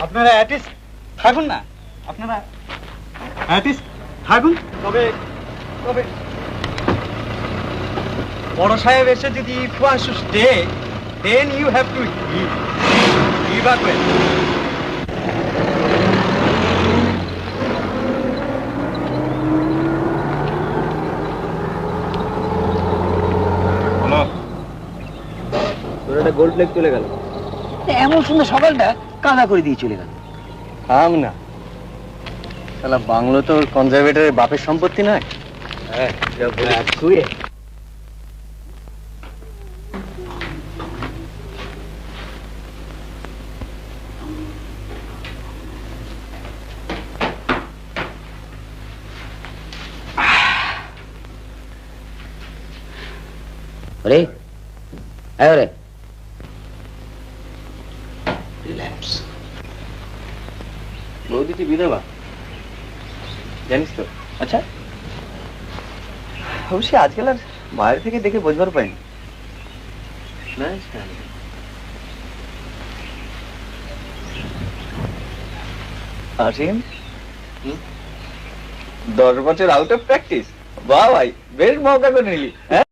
আপনারা অ্যাটিস্ট থাকুন না, আপনারা অ্যাটিস্ট থাকুন। তবে তবে বড় সাহেব এসে যদি if you want to stay then you have to give up. তোর একটা গোল্ড প্লেট চলে গেল, এমন সুন্দর সকালটা কাদা করে দিয়ে চলে গেল। থাম না, শালা বাংলো তো কনজারভেটরের বাপের সম্পত্তি নয়। হ্যাঁ শুয়ে ওরে ওরে রিল্যাক্স। বৌদি তুই বিধবা জানিস তো? আচ্ছা, অবশ্যই আজকাল আর বাইরে থেকে দেখে বোঝবার পাইনি। আসিম 10 বছর আউট অফ প্র্যাকটিস। বাহ ভাই, বেশ মৌকা করে নিলি। হ্যাঁ